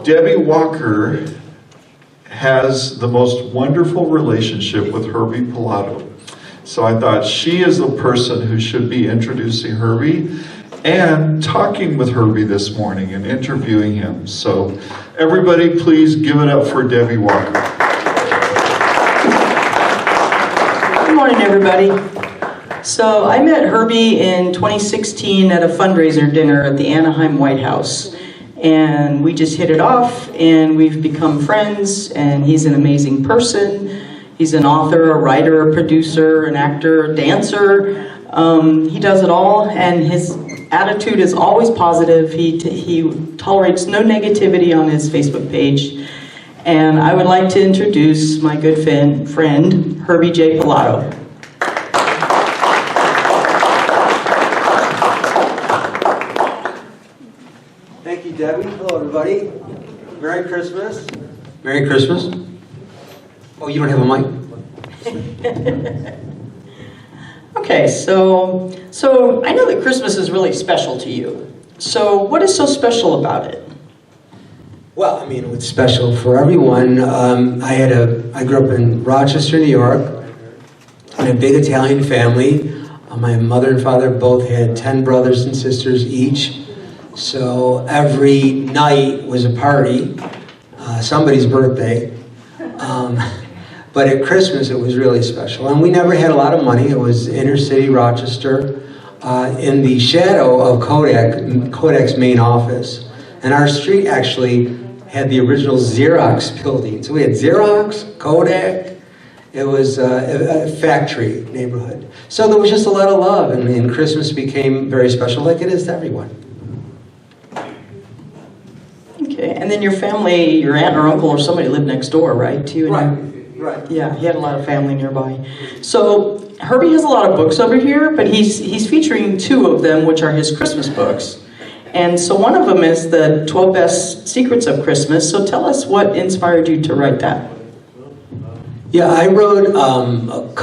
Debbie Walker has the most wonderful relationship with Herbie Pilato. So I thought she is the person who should be introducing Herbie and talking with Herbie this morning and interviewing him. So everybody please give it up for Debbie Walker. Good morning, everybody. So I met Herbie in 2016 at a fundraiser dinner at the Anaheim White House. And we just hit it off, and we've become friends, and he's an amazing person. He's an author, a writer, a producer, an actor, a dancer. He does it all, and his attitude is always positive. He tolerates no negativity on his Facebook page. And I would like to introduce my good friend, Herbie J. Pilato. Thank you, Debbie. Hello, everybody. Merry Christmas. Merry Christmas. Oh, you don't have a mic? Okay, so I know that Christmas is really special to you. So what is so special about it? Well, I mean, it's special for everyone. I grew up in Rochester, New York, in a big Italian family. My mother and father both had 10 brothers and sisters each. So every night was a party, somebody's birthday. But at Christmas, it was really special. And we never had a lot of money. It was inner city Rochester, in the shadow of Kodak's main office. And our street actually had the original Xerox building. So we had Xerox, Kodak. It was a factory neighborhood. So there was just a lot of love, and Christmas became very special, like it is to everyone. Okay, and then your family, your aunt or uncle or somebody lived next door, right? To you and Right. Yeah, he had a lot of family nearby. So Herbie has a lot of books over here, but he's featuring 2 of them, which are his Christmas books. And so one of them is the 12 Best Secrets of Christmas. So tell us what inspired you to write that. Yeah, I wrote about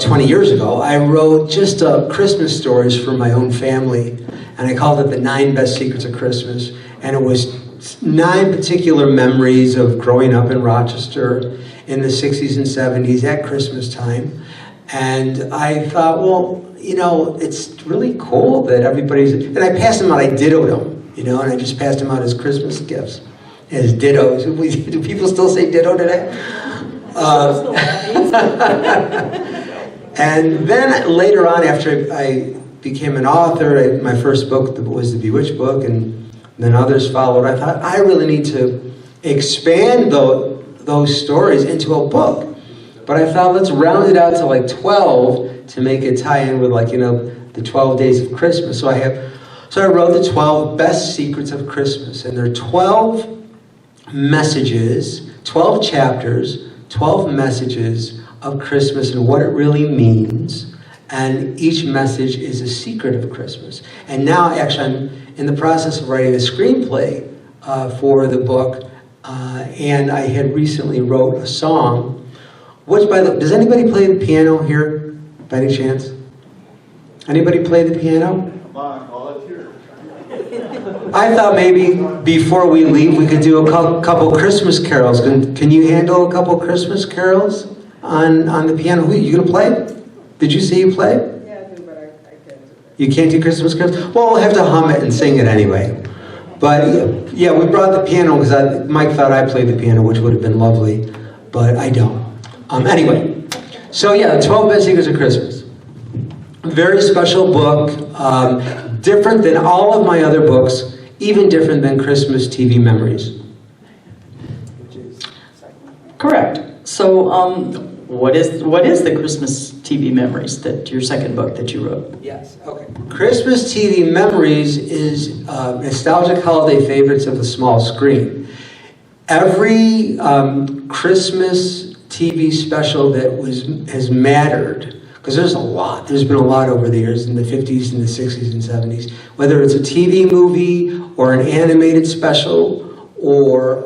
20 years ago, I wrote just Christmas stories for my own family. And I called it the 9 Best Secrets of Christmas. And it was 9 particular memories of growing up in Rochester in the 60s and 70s at Christmas time. And I thought, well, you know, it's really cool that everybody's... And I passed them out, I dittoed them, you know, and I just passed them out as Christmas gifts, as dittos. Do people still say ditto today? And then later on, after I became an author, my first book was the Bewitched book, and then others followed. I thought, I really need to expand those stories into a book. But I thought, let's round it out to like 12 to make it tie in with, like, you know, the 12 days of Christmas. So I wrote the 12 Best Secrets of Christmas. And there are 12 messages, 12 chapters, 12 messages of Christmas and what it really means. And each message is a secret of Christmas. And now, actually, I'm in the process of writing a screenplay for the book, and I had recently wrote a song, which, by the way, does anybody play the piano here, by any chance? Anybody play the piano? Come on, volunteer. I thought maybe before we leave, we could do a couple Christmas carols. Can you handle a couple Christmas carols on the piano? Who, you gonna play? Did you say you play? Yeah, I do, but I can't do it. You can't do Christmas carols? Well, we'll have to hum it and sing it anyway. But yeah, we brought the piano because Mike thought I played the piano, which would have been lovely, but I don't. Anyway, so yeah, 12 Best Secrets of Christmas. Very special book, different than all of my other books, even different than Christmas TV Memories. Correct. So what is the Christmas TV Memories, that your second book that you wrote? Yes, okay. Christmas TV Memories is nostalgic holiday favorites of the small screen. Every Christmas TV special that has mattered, because there's been a lot over the years in the 50s and the 60s and 70s, whether it's a TV movie or an animated special or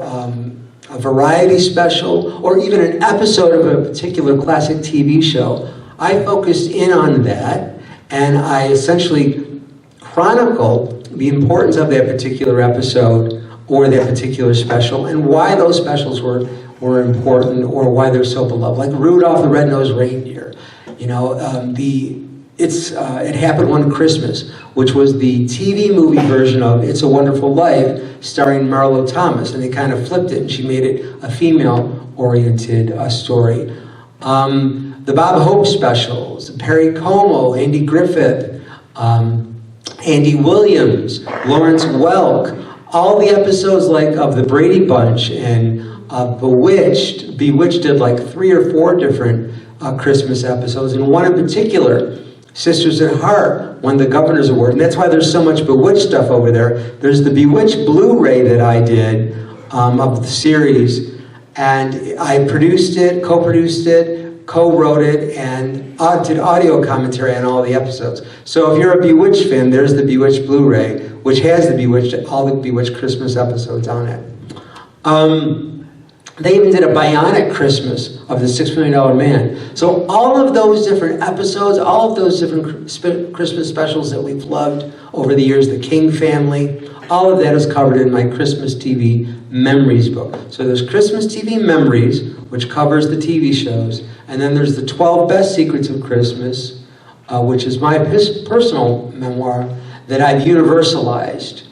a variety special, or even an episode of a particular classic TV show. I focused in on that, and I essentially chronicled the importance of that particular episode or that particular special, and why those specials were important, or why they're so beloved. Like Rudolph the Red-Nosed Reindeer. You know, it happened one Christmas, which was the TV movie version of It's a Wonderful Life, starring Marlo Thomas, and they kind of flipped it, and she made it a female-oriented story. The Bob Hope specials, Perry Como, Andy Griffith, Andy Williams, Lawrence Welk, all the episodes like of The Brady Bunch and Bewitched. Bewitched did like 3 or 4 different Christmas episodes, and one in particular, Sisters at Heart, won the Governor's Award, and that's why there's so much Bewitched stuff over there. There's the Bewitched Blu-ray that I did of the series, and I produced it, co-produced it, co-wrote it, and did audio commentary on all the episodes. So if you're a Bewitched fan, there's the Bewitched Blu-ray, which has all the Bewitched Christmas episodes on it. They even did a Bionic Christmas of the $6 Million Man. So all of those different episodes, all of those different Christmas specials that we've loved over the years, the King family, all of that is covered in my Christmas TV Memories book. So there's Christmas TV Memories, which covers the TV shows, and then there's the 12 Best Secrets of Christmas, which is my personal memoir that I've universalized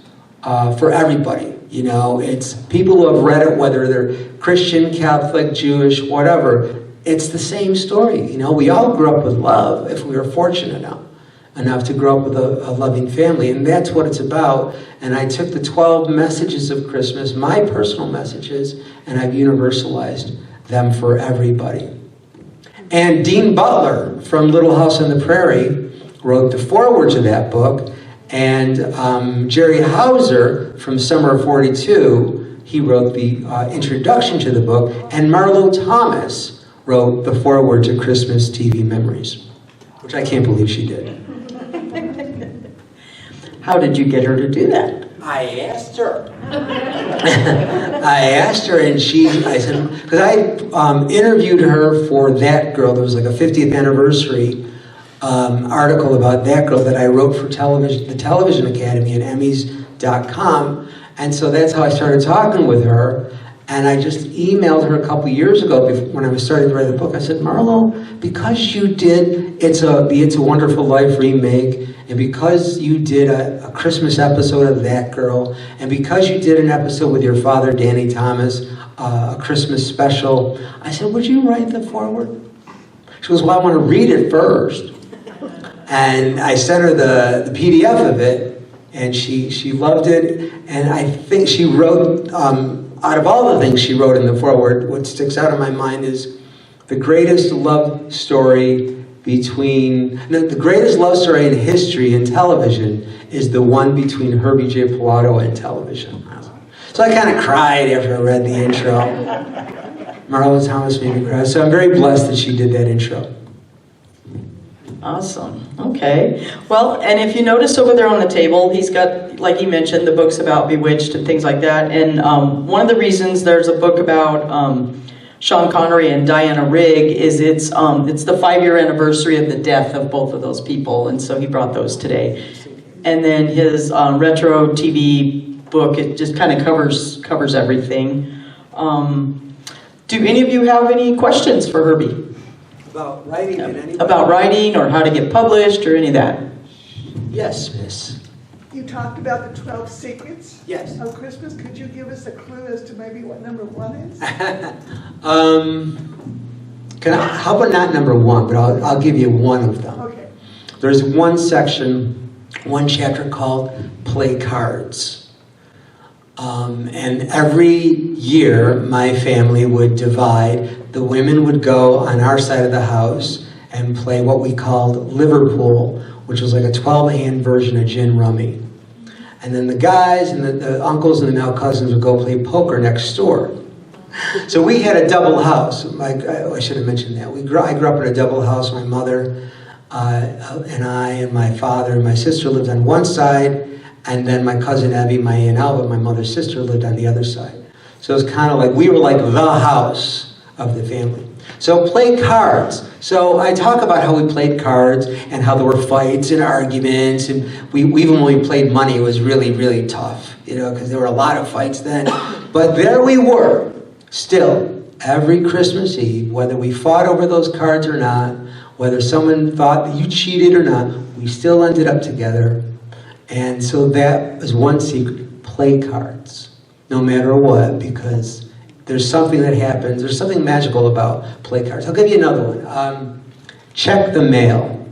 for everybody. You know, it's people who have read it, whether they're Christian, Catholic, Jewish, whatever. It's the same story. You know, we all grew up with love if we were fortunate enough to grow up with a loving family, and that's what it's about. And I took the 12 messages of Christmas, my personal messages, and I've universalized them for everybody. And Dean Butler from Little House on the Prairie wrote the foreword to that book, and Jerry Hauser from Summer of 42, he wrote the introduction to the book, and Marlo Thomas wrote the foreword to Christmas TV Memories, which I can't believe she did. How did you get her to do that? I asked her. I asked her, and I said, because I interviewed her for That Girl. There was like a 50th anniversary article about That Girl that I wrote for the Television Academy at Emmys.com. And so that's how I started talking with her. And I just emailed her a couple years ago when I was starting to write the book. I said, Marlo, because you did the It's a Wonderful Life remake, and because you did a Christmas episode of That Girl, and because you did an episode with your father, Danny Thomas, a Christmas special, I said, would you write the foreword? She goes, well, I want to read it first. And I sent her the PDF of it, and she loved it. And I think she wrote, out of all the things she wrote in the foreword, what sticks out in my mind is the greatest love story the greatest love story in history in television is the one between Herbie J. Pilato and television. So I kind of cried after I read the intro. Marlo Thomas made me cry. So I'm very blessed that she did that intro. Awesome. Okay. Well, and if you notice over there on the table, he's got, like he mentioned, the books about Bewitched and things like that. And one of the reasons there's a book about Sean Connery and Diana Rigg is it's the 5-year anniversary of the death of both of those people, and so he brought those today. And then his retro TV book, it just kind of covers everything. Do any of you have any questions for Herbie? About writing and anything? About writing or how to get published or any of that? Yes, miss. You talked about the 12 secrets Yes. of Christmas. Could you give us a clue as to maybe what number 1 is? How about not number 1, but I'll give you one of them. Okay. There's one chapter called Play Cards. And every year, my family would divide. The women would go on our side of the house and play what we called Liverpool, which was like a 12-hand version of gin rummy. And then the guys and the uncles and the now cousins would go play poker next door. So we had a double house. I should have mentioned that. I grew up in a double house. My mother and I and my father and my sister lived on one side, and then my cousin Abby, my Aunt Alva, my mother's sister, lived on the other side. So it was kind of like, we were like the house of the family. So play cards. So I talk about how we played cards and how there were fights and arguments, and even when we played money, it was really, really tough, because there were a lot of fights then. But there we were, still, every Christmas Eve, whether we fought over those cards or not, whether someone thought that you cheated or not, we still ended up together. And so that is one secret: play cards, no matter what, because there's something that happens. There's something magical about play cards. I'll give you another one. Check the mail.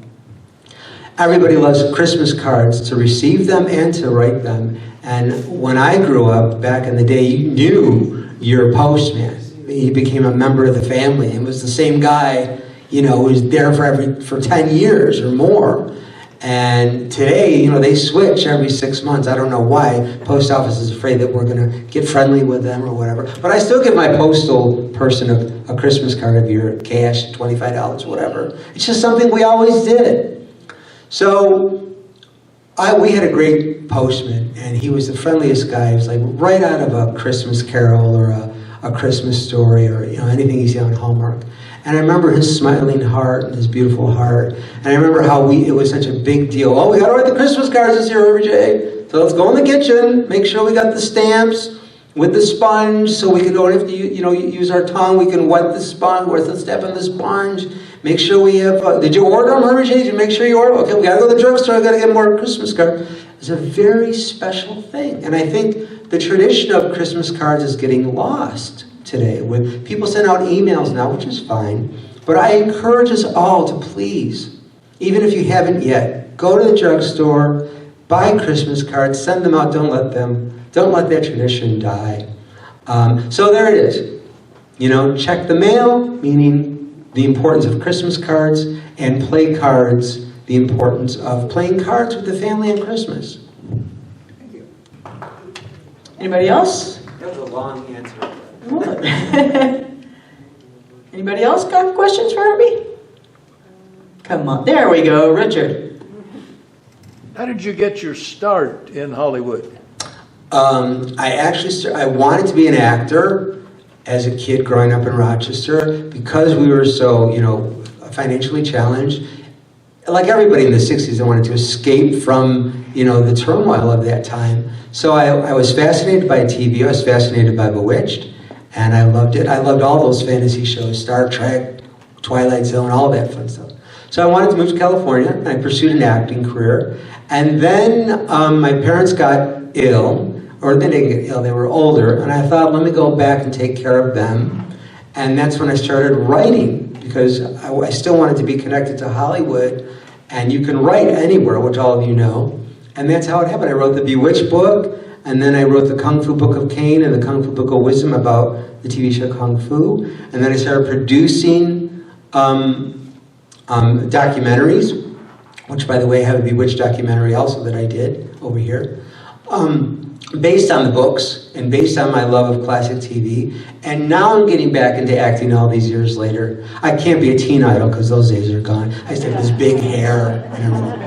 Everybody loves Christmas cards, to receive them and to write them. And when I grew up, back in the day, you knew your postman. He became a member of the family and was the same guy, who was there for 10 years or more. And today, they switch every 6 months. I don't know why. Post office is afraid that we're going to get friendly with them or whatever. But I still give my postal person a Christmas card every year, cash, $25, whatever. It's just something we always did. So we had a great postman, and he was the friendliest guy. He was like right out of a Christmas Carol or a Christmas Story or anything you see on Hallmark. And I remember his smiling heart and his beautiful heart. And I remember how it was such a big deal. Oh, we got to write the Christmas cards this year, Herbie J. So let's go in the kitchen, make sure we got the stamps with the sponge, so we don't have to use our tongue. We can wet the sponge, wet the step on the sponge. Make sure we have. Did you order them, Herbie J? Did you make sure you order? Okay, we got to go to the drugstore. I got to get more Christmas cards. It's a very special thing, and I think the tradition of Christmas cards is getting lost today. When people send out emails now, which is fine, but I encourage us all to please, even if you haven't yet, go to the drugstore, buy Christmas cards, send them out. Don't let that tradition die. So there it is. Check the mail, meaning the importance of Christmas cards, and play cards, the importance of playing cards with the family on Christmas. Thank you. Anybody else? That was a long answer. Anybody else got questions for Herbie? Come on, there we go, Richard. How did you get your start in Hollywood? I wanted to be an actor as a kid growing up in Rochester, because we were so, financially challenged. Like everybody in the 60s, I wanted to escape from, the turmoil of that time. So I was fascinated by TV. I was fascinated by Bewitched. And I loved it. I loved all those fantasy shows, Star Trek, Twilight Zone, all that fun stuff. So I wanted to move to California, and I pursued an acting career. And then my parents got ill, or they didn't get ill, they were older, and I thought, let me go back and take care of them. And that's when I started writing, because I still wanted to be connected to Hollywood, and you can write anywhere, which all of you know. And that's how it happened. I wrote the Bewitched book, and then I wrote the Kung Fu Book of Cain and the Kung Fu Book of Wisdom about the TV show Kung Fu. And then I started producing documentaries, which, by the way, I have a Bewitched documentary also that I did over here, based on the books and based on my love of classic TV. And now I'm getting back into acting all these years later. I can't be a teen idol because those days are gone. I used to have this big hair and everything.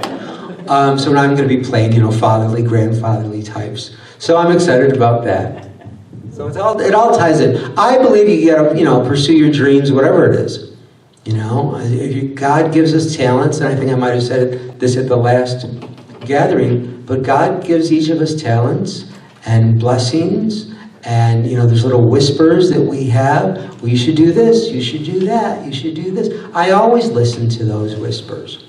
So now I'm going to be playing, fatherly, grandfatherly types. So I'm excited about that. So it all ties in. I believe you gotta, pursue your dreams, whatever it is. God gives us talents, and I think I might have said this at the last gathering, but God gives each of us talents and blessings, and there's little whispers that we have. Well, you should do this, you should do that, you should do this. I always listen to those whispers,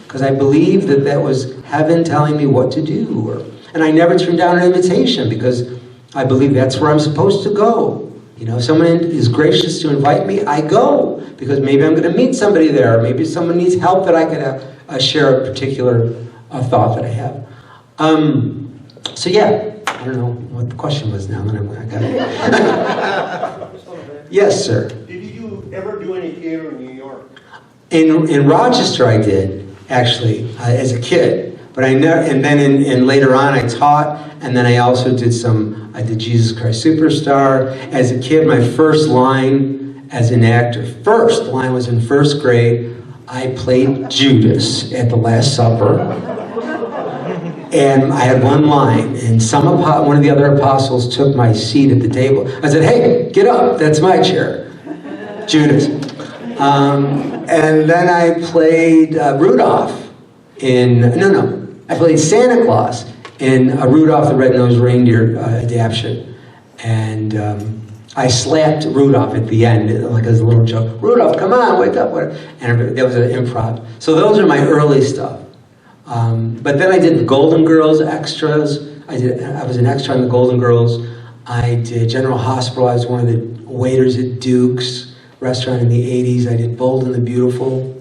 because I believe that was heaven telling me what to do. And I never turn down an invitation, because I believe that's where I'm supposed to go. If someone is gracious to invite me, I go, because maybe I'm going to meet somebody there. Maybe someone needs help that I could share a particular thought that I have. So yeah, I don't know what the question was now. I got it. Yes, sir. Did you ever do any theater in New York? In Rochester, I did, actually, as a kid. But I never, and then in later on I taught, and then I also I did Jesus Christ Superstar. As a kid, my first line as an actor, first line was in first grade. I played Judas at the Last Supper. And I had one line, and one of the other apostles took my seat at the table. I said, hey, get up, that's my chair. Judas. And then I played Rudolph I played Santa Claus in a Rudolph the Red-Nosed Reindeer adaptation. And I slapped Rudolph at the end, like as a little joke. Rudolph, come on, wake up. And that was an improv. So those are my early stuff. But then I did the Golden Girls extras. I was an extra on the Golden Girls. I did General Hospital. I was one of the waiters at Duke's restaurant in the 80s. I did Bold and the Beautiful.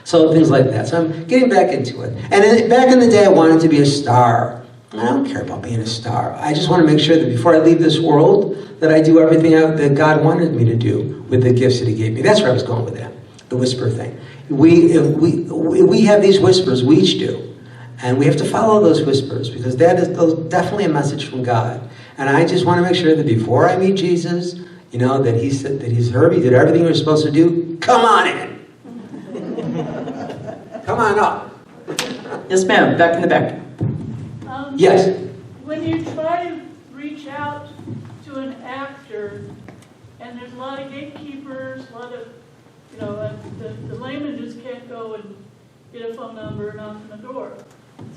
So things like that. So I'm getting back into it. And then, back in the day, I wanted to be a star. I don't care about being a star. I just want to make sure that before I leave this world, that I do everything that God wanted me to do with the gifts that He gave me. That's where I was going with that, the whisper thing. We have these whispers, we each do. And we have to follow those whispers because that is definitely a message from God. And I just want to make sure that before I meet Jesus, you know, that He said that He's Herbie, did everything you're supposed to do. Come on in. Come on up. Yes, ma'am, back in the back. Yes. When you try to reach out to an actor, and there's a lot of gatekeepers, a lot of, the layman just can't go and get a phone number and knock on the door.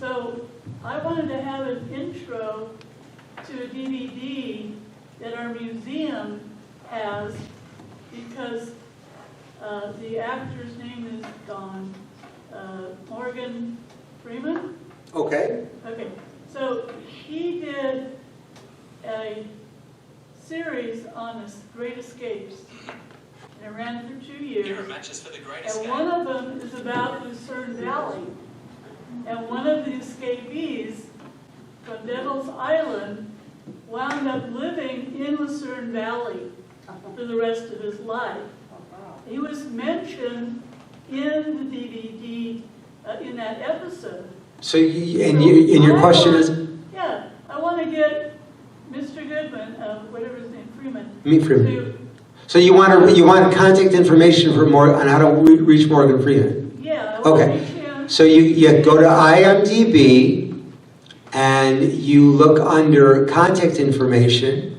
So I wanted to have an intro to a DVD that our museum has, because the actor's name is gone. Morgan Freeman? Okay. Okay, so he did a series on the Great Escapes, and it ran for 2 years. And one of them is about Lucerne Valley. And one of the escapees from Devil's Island wound up living in Lucerne Valley for the rest of his life. He was mentioned in the DVD in that episode. So, your question is? Yeah, I want to get Mr. Goodman, whatever his name, Freeman. Freeman. So you want contact information for on how to reach Morgan Freeman? Yeah, I want to reach Okay. him. So you go to IMDb and you look under contact information,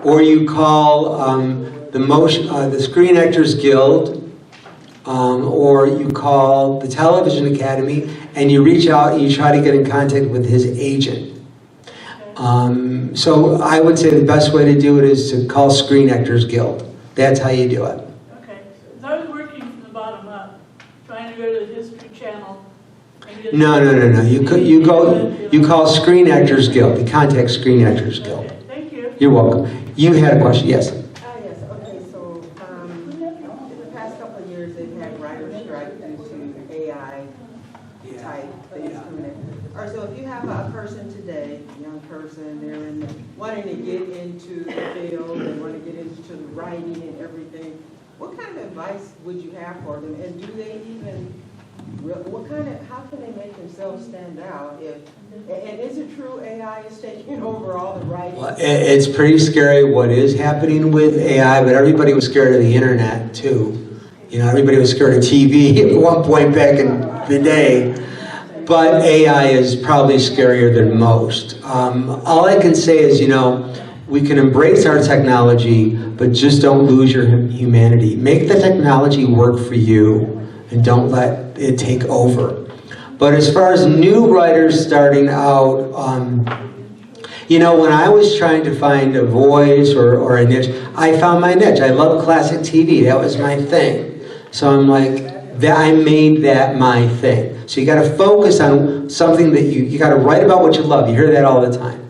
or you call the Screen Actors Guild, or you call the Television Academy, and you reach out and you try to get in contact with his agent. So I would say the best way to do it is to call Screen Actors Guild. That's how you do it. Okay, so I was working from the bottom up, trying to go to the History Channel. And get No. You call Screen Actors Guild. You contact Screen Actors Guild. Okay, thank you. You're welcome. You had a question, yes? Yes, okay, so, in the past couple of years, they've had writer strike due to AI type things coming in. All right, so if you have a person today, a young person, they're wanting to get into the field, they want to get into the writing and everything, what kind of advice would you have for them? And do they even, how can they make themselves stand out and is it true AI is taking over all the writing? Well, it's pretty scary what is happening with AI, but everybody was scared of the internet too. You know, everybody was scared of TV at one point back in the day. But AI is probably scarier than most. All I can say is, we can embrace our technology, but just don't lose your humanity. Make the technology work for you, and don't let it take over. But as far as new writers starting out, when I was trying to find a voice or a niche, I found my niche. I love classic TV. That was my thing. So I'm like, I made that my thing. So you got to focus on something that you got to write about what you love. You hear that all the time.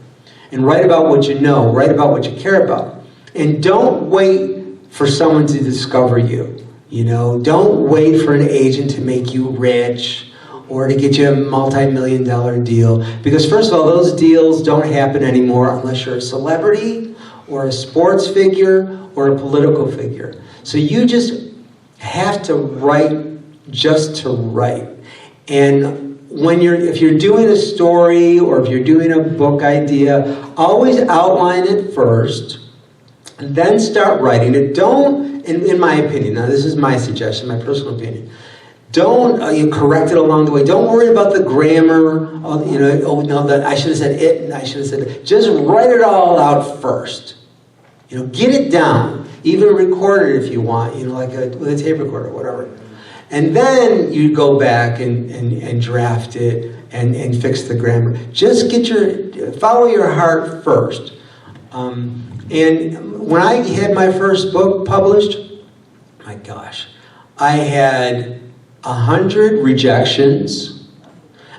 And write about what you know. Write about what you care about. And don't wait for someone to discover you. Don't wait for an agent to make you rich or to get you a multi-million-dollar deal. Because first of all, those deals don't happen anymore unless you're a celebrity or a sports figure or a political figure. So you just have to write just to write. And if you're doing a story or if you're doing a book idea, always outline it first and then start writing it. Don't, in my opinion, now this is my suggestion, my personal opinion, don't you correct it along the way. Don't worry about the grammar, that I should have said it and I should have said it. Just write it all out first. Get it down. even record it if you want, like with a tape recorder or whatever. And then you go back and draft it and fix the grammar. Just follow your heart first. And when I had my first book published, my gosh, I had 100 rejections,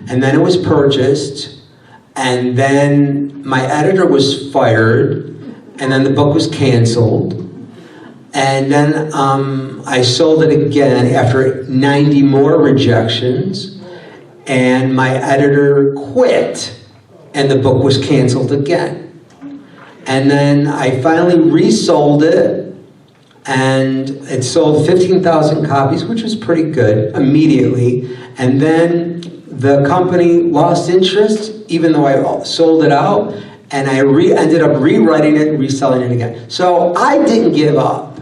and then it was purchased, and then my editor was fired, and then the book was canceled, and then I sold it again after 90 more rejections, and my editor quit, and the book was canceled again. And then I finally resold it, and it sold 15,000 copies, which was pretty good, immediately. And then the company lost interest, even though I sold it out, and I ended up rewriting it and reselling it again. So I didn't give up.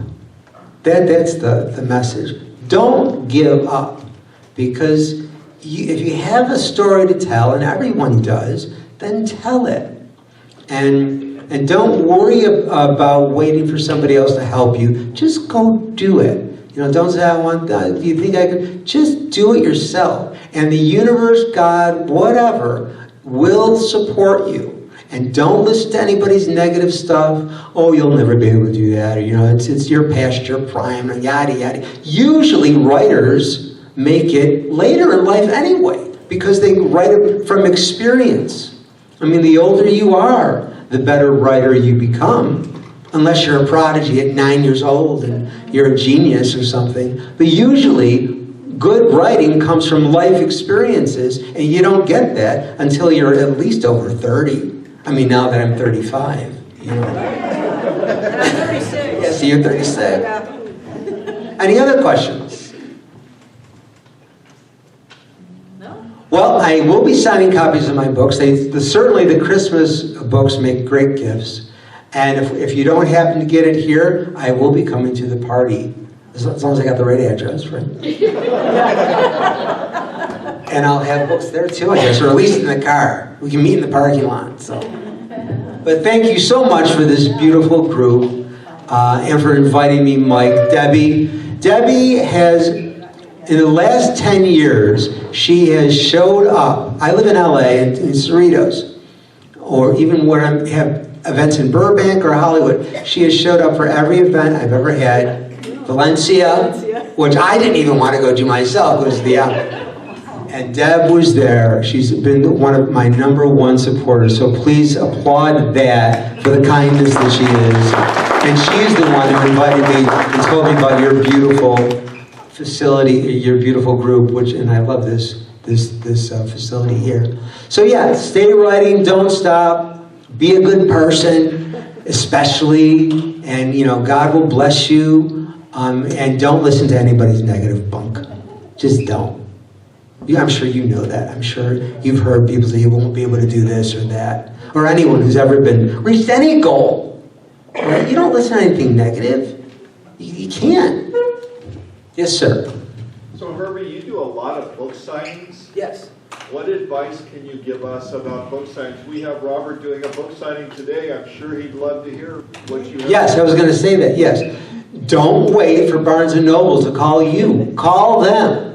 That's the message. Don't give up, because if you have a story to tell, and everyone does, then tell it. And don't worry about waiting for somebody else to help you. Just go do it. Don't say, do you think I could? Just do it yourself. And the universe, God, whatever, will support you. And don't listen to anybody's negative stuff. Oh, you'll never be able to do that. Or, it's your past your prime, and yada, yada. Usually writers make it later in life anyway, because they write it from experience. I mean, the older you are, the better writer you become, unless you're a prodigy at 9 years old and you're a genius or something. But usually, good writing comes from life experiences, and you don't get that until you're at least over 30. I mean, now that I'm 35, I'm 36. Yes, you're 36. Any other questions? Well, I will be signing copies of my books. Certainly the Christmas books make great gifts. And if you don't happen to get it here, I will be coming to the party. As long as I got the right address, right? And I'll have books there too, I guess, or at least in the car. We can meet in the parking lot. So. But thank you so much for this beautiful group and for inviting me, Mike. Debbie has... In the last 10 years, she has showed up. I live in LA, in Cerritos, or even where I have events in Burbank or Hollywood. She has showed up for every event I've ever had. Valencia, which I didn't even want to go to myself. It was and Deb was there. She's been one of my #1 supporters. So please applaud that for the kindness that she is. And she's the one who invited me and told me about your beautiful facility, your beautiful group, and I love this facility here. So yeah, stay writing, don't stop, be a good person, especially, and God will bless you, and don't listen to anybody's negative bunk. Just don't. I'm sure you know that. I'm sure you've heard people say you won't be able to do this or that, or anyone who's ever reached any goal. Right? You don't listen to anything negative. You can't. Yes, sir. So Herbie, you do a lot of book signings. Yes. What advice can you give us about book signings? We have Robert doing a book signing today. I'm sure he'd love to hear what you have. Yes, I was going to say that, yes. Don't wait for Barnes & Noble to call you. Call them.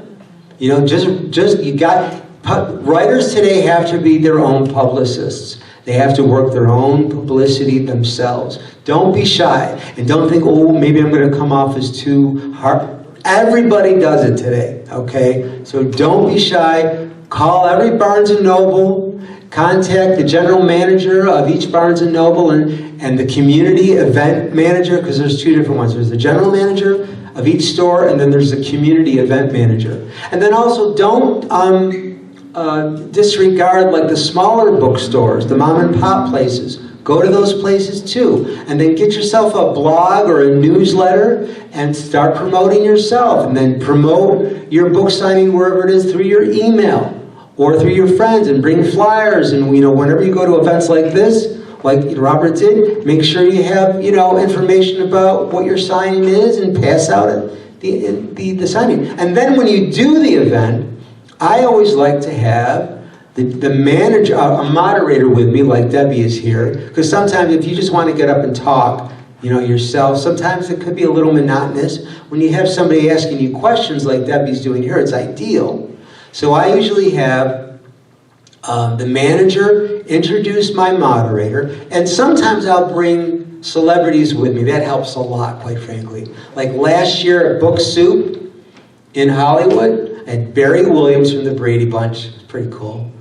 Writers today have to be their own publicists. They have to work their own publicity themselves. Don't be shy. And don't think, oh, maybe I'm going to come off as too hard. Everybody does it today, okay? So don't be shy. Call every Barnes & Noble. Contact the general manager of each Barnes & Noble and the community event manager, because there's two different ones. There's the general manager of each store, and then there's the community event manager. And then also don't disregard like the smaller bookstores, the mom and pop places. Go to those places too. And then get yourself a blog or a newsletter and start promoting yourself. And then promote your book signing wherever it is through your email or through your friends, and bring flyers. And whenever you go to events like this, like Robert did, make sure you have information about what your signing is and pass out the signing. And then when you do the event, I always like to have the manager, a moderator with me, like Debbie is here, because sometimes if you just want to get up and talk, yourself. Sometimes it could be a little monotonous. When you have somebody asking you questions like Debbie's doing here, it's ideal. So I usually have the manager introduce my moderator, and sometimes I'll bring celebrities with me. That helps a lot, quite frankly. Like last year at Book Soup in Hollywood, I had Barry Williams from the Brady Bunch. It was pretty cool.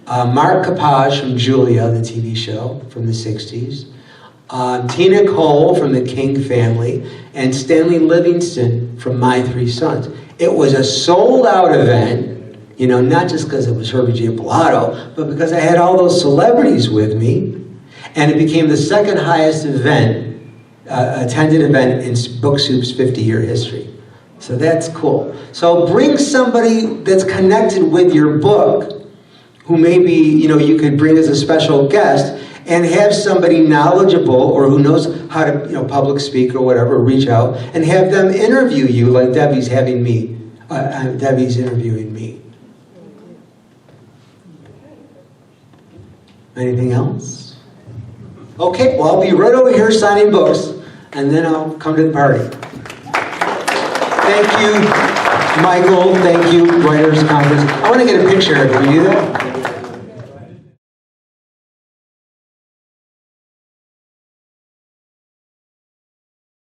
Mark Kapaj from Julia, the TV show from the 60s. Tina Cole from the King family. And Stanley Livingston from My Three Sons. It was a sold-out event, not just because it was Herbie J. Pilato, but because I had all those celebrities with me. And it became the second highest attended event in Book Soup's 50-year history. So that's cool. So bring somebody that's connected with your book, who maybe, you could bring as a special guest, and have somebody knowledgeable or who knows how to, public speak or whatever, reach out, and have them interview you like Debbie's having me. Debbie's interviewing me. Anything else? Okay, well, I'll be right over here signing books, and then I'll come to the party. Thank you, Michael. Thank you, Writers Conference. I want to get a picture. Can you do that?